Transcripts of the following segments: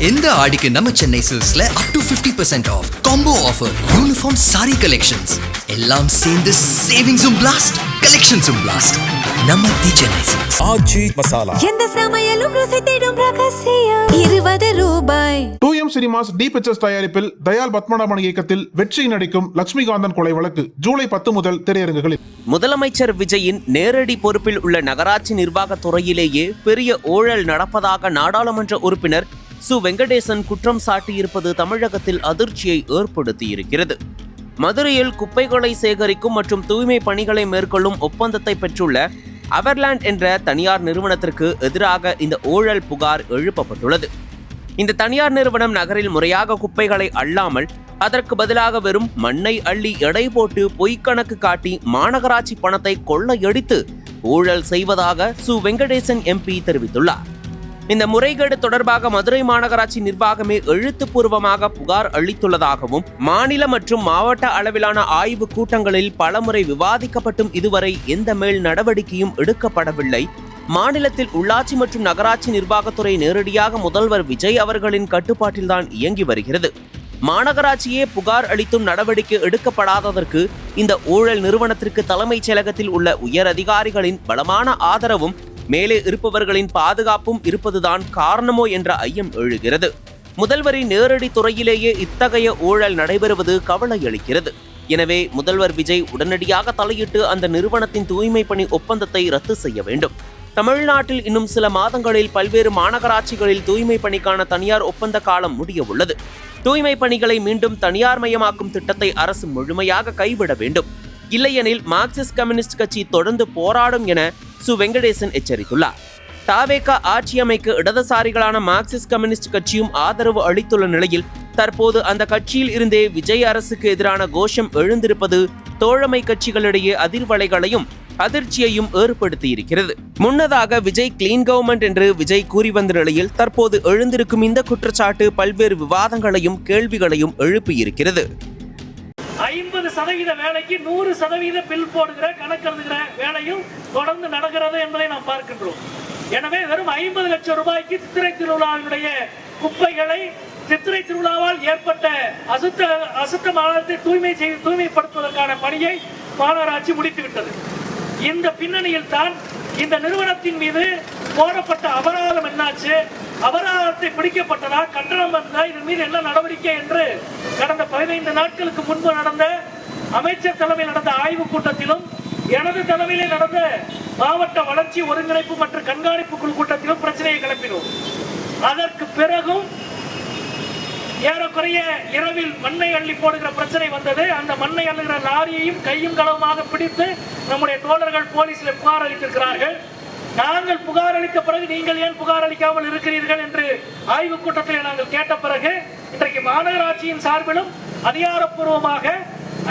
இந்த ஆடிக்கு நம்ம சென்னை சில்க்ஸ்ல up to 50% off combo offer, uniform sari collections எல்லாம் சேர்ந்து சேவிங்ஸும் பிளாஸ்ட், கலெக்ஷன்ஸும் பிளாஸ்ட். நம்ம தி சென்னை சில்க்ஸ். ஆச்சி மசாலா எந்த சமையலும் ருசி தேடும் ரகசியம் 20 ரூபாய். 2M சினிமாஸ் டி பிக்சர்ஸ் தயாரிப்பில் தயால் பத்மநாபன் இயக்கத்தில் வெற்றி நடிக்கும் லட்சுமிகாந்தன் கொலை வழக்கு ஜூலை 10 முதல் திரையரங்குகளில். முதலமைச்சர் விஜயின் நேரடி பொறுப்பில் உள்ள நகராட்சி நிர்வாகத் துறையிலேயே பெரிய ஊழல் நடப்பதாக நாடாளுமன்ற உறுப்பினர் சு வெங்கடேசன் குற்றம் சாட்டியிருப்பது தமிழகத்தில் அதிர்ச்சியை ஏற்படுத்தியிருக்கிறது. மதுரையில் குப்பைகளை சேகரிக்கும் மற்றும் தூய்மை பணிகளை மேற்கொள்ளும் ஒப்பந்தத்தை பெற்றுள்ள அவர்லாண்ட் என்ற தனியார் நிறுவனத்திற்கு எதிராக இந்த ஊழல் புகார் எழுப்பப்பட்டுள்ளது. இந்த தனியார் நிறுவனம் நகரில் முறையாக குப்பைகளை அள்ளாமல் அதற்கு பதிலாக வெறும் மண்ணை அள்ளி எடை போட்டு பொய்க்கணக்கு காட்டி மாநகராட்சி பணத்தை கொள்ளையடித்து ஊழல் செய்வதாக சு வெங்கடேசன் எம்பி தெரிவித்துள்ளார். இந்த முறைகேடு தொடர்பாக மதுரை மாநகராட்சி நிர்வாகமே எழுத்துப்பூர்வமாக புகார் அளித்துள்ளதாகவும், மாநில மற்றும் மாவட்ட அளவிலான ஆய்வு கூட்டங்களில் பலமுறை விவாதிக்கப்பட்டும் இதுவரை எந்த மேல் நடவடிக்கையும் எடுக்கப்படவில்லை. மாநிலத்தில் உள்ளாட்சி மற்றும் நகராட்சி நிர்வாகத்துறை நேரடியாக முதல்வர் விஜய் அவர்களின் கட்டுப்பாட்டில்தான் இயங்கி வருகிறது. மாநகராட்சியே புகார் அளித்தும் நடவடிக்கை எடுக்கப்படாததற்கு இந்த ஊழல் நிறுவனத்திற்கு தலைமைச் செயலகத்தில் உள்ள உயர் அதிகாரிகளின் பலமான ஆதரவும் மேலே இருப்பவர்களின் பாதுகாப்பும் இருப்பதுதான் காரணமோ என்ற ஐயம் எழுகிறது. முதல்வரின் நேரடி துறையிலேயே இத்தகைய ஊழல் நடைபெறுவது கவலை அளிக்கிறது. எனவே முதல்வர் விஜய் உடனடியாக தலையிட்டு அந்த நிறுவனத்தின் தூய்மை பணி ஒப்பந்தத்தை ரத்து செய்ய வேண்டும். தமிழ்நாட்டில் இன்னும் சில மாதங்களில் பல்வேறு மாநகராட்சிகளில் தூய்மை பணிக்கான தனியார் ஒப்பந்த காலம் முடிய உள்ளது. தூய்மை பணிகளை மீண்டும் தனியார் மயமாக்கும் திட்டத்தை அரசு முழுமையாக கைவிட வேண்டும். இல்லையெனில் மார்க்சிஸ்ட் கம்யூனிஸ்ட் கட்சி தொடர்ந்து போராடும் என சு வெங்கடேசன் எச்சரித்துள்ளார். தாவேகா ஆட்சி அமைக்க இடதுசாரிகளான மார்க்சிஸ்ட் கம்யூனிஸ்ட் கட்சியும் ஆதரவு அளித்துள்ள நிலையில் தற்போது அந்த கட்சியில் இருந்தே விஜய் அரசுக்கு எதிரான கோஷம் எழுந்திருப்பது தோழமை கட்சிகளிடையே அதிர்வலைகளையும் அதிர்ச்சியையும் ஏற்படுத்தியிருக்கிறது. முன்னதாக விஜய் கிளீன் கவர்மெண்ட் என்று விஜய் கூறி வந்த நிலையில் தற்போது எழுந்திருக்கும் இந்த குற்றச்சாட்டு பல்வேறு விவாதங்களையும் கேள்விகளையும் எழுப்பியிருக்கிறது. 50% வேலைக்கு 100% பில் போடுகிற கணக்கெழுதுகிற வேலையும் தொடர்ந்து நடக்கிறது என்பதை நாம் பார்க்கின்றோம். எனவே வெறும் 50 லட்சம் ரூபாய்க்கு சித்திரை திருவிழாவினுடைய குப்பைகளை சித்திரை திருவிழாவால் ஏற்பட்ட அசுத்த மாநிலத்தை தூய்மைப்படுத்துவதற்கான பணியை மாநகராட்சி முடித்துவிட்டது. இந்த பின்னணியில் தான் இந்த நிறுவனத்தின் மீது போடப்பட்ட அபராதம் என்னாச்சு, அபராதத்தை பிடிக்கப்பட்டதா, கட்டணம் வந்ததா, இதன் மீது என்ன நடவடிக்கை என்று கடந்த 15 நாட்களுக்கு முன்பு நடந்த அமைச்சர் தலைமையில் நடந்த ஆய்வு கூட்டத்திலும் எனது தலைமையிலே நடந்த மாவட்ட வளர்ச்சி ஒருங்கிணைப்பு மற்றும் கண்காணிப்பு குழு கூட்டத்திலும் பிரச்சனையை கிளப்பினோம். அதற்கு பிறகும் ஏறக்குறைய இரவில் மண்ணை அள்ளி போடுகிற பிரச்சனை வந்தது. அந்த மண்ணை அள்ளுகிற லாரியையும் கையும் களவுமாக பிடித்து நம்முடைய தோழர்கள் போலீசில் புகார் அளித்திருக்கிறார்கள். நாங்கள் புகார் அளித்த பிறகு நீங்கள் ஏன் புகார் அளிக்காமல் இருக்கிறீர்கள் என்று ஆய்வு கூட்டத்தில் நாங்கள் கேட்ட பிறகு இன்றைக்கு மாநகராட்சியின் சார்பிலும் அதிகாரப்பூர்வமாக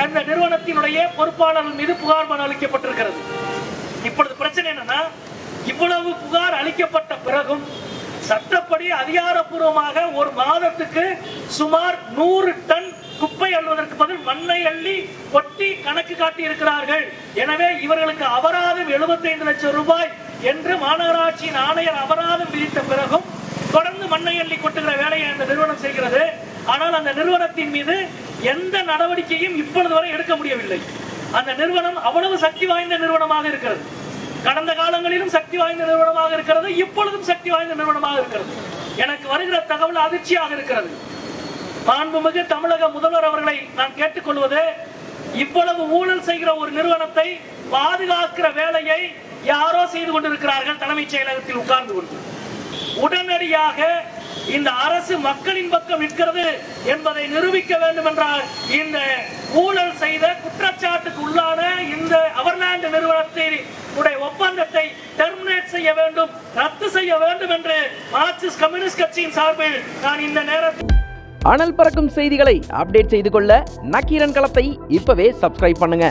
அந்த நிறுவனத்தினுடைய பொறுப்பாளர்கள் மீது புகார் மனு அளிக்கப்பட்டிருக்கிறது. இப்பொழுது பிரச்சனை என்னன்னா, இவ்வளவு புகார் அளிக்கப்பட்ட பிறகும் சட்டப்படி அதிகாரப்பூர்வமாக ஒரு மாதத்துக்கு சுமார் 100 டன் குப்பை அள்ளுவதற்கு பதில் மண்ணை அள்ளி கொட்டி கணக்கு காட்டி இருக்கிறார்கள். எனவே இவர்களுக்கு அபராதம் 75 லட்சம் ரூபாய் என்று மாநகராட்சியின் ஆணையர் அபராதம் விதித்த பிறகும் தொடர்ந்து மண்ணை அள்ளி கொட்டுகிற வேலையை அந்த நிறுவனம் செய்கிறது. ஆனால் அந்த நிறுவனத்தின் மீது எந்த நடவடிக்கையும் இப்பொழுது வரை எடுக்க முடியவில்லை. அந்த நிறுவனம் அவ்வளவு சக்தி வாய்ந்த நிறுவனமாக இருக்கிறது. கடந்த காலங்களிலும் சக்தி வாய்ந்த நிறுவனமாக இருக்கிறது, இப்பொழுதும் சக்தி வாய்ந்த நிறுவனமாக இருக்கிறது. எனக்கு வருகிற தகவல் அதிர்ச்சியாக இருக்கிறது. மாண்புமிகு தமிழக முதல்வர் அவர்களை நான் கேட்டுக்கொள்வது, இவ்வளவு ஊழல் செய்கிற ஒரு நிறுவனத்தை பாதுகாக்கிற வேலையை யாரோ செய்து கொண்டிருக்கிறார்கள் தலைமைச் செயலகத்தில் உட்கார்ந்து கொண்டு. உடனடியாக இந்த அரசு மக்களின் பக்கம் நிற்கிறது என்பதை நிரூபிக்க வேண்டும் என்றால் இந்த ஊழல் செய்த குற்றச்சாட்டுக்கு உள்ளான இந்த அவர்லாண்ட் நிறுவனத்தின் ஒப்பந்தத்தை டெர்மினேட் செய்ய வேண்டும், ரத்து செய்ய வேண்டும் என்று மார்க்சிஸ்ட் கம்யூனிஸ்ட் கட்சியின் சார்பில் நான் இந்த நேரத்தில் அனல் பறக்கும் செய்திகளை அப்டேட் செய்து கொள்ள நக்கீரன் களத்தை இப்பவே சப்ஸ்கிரைப் பண்ணுங்க.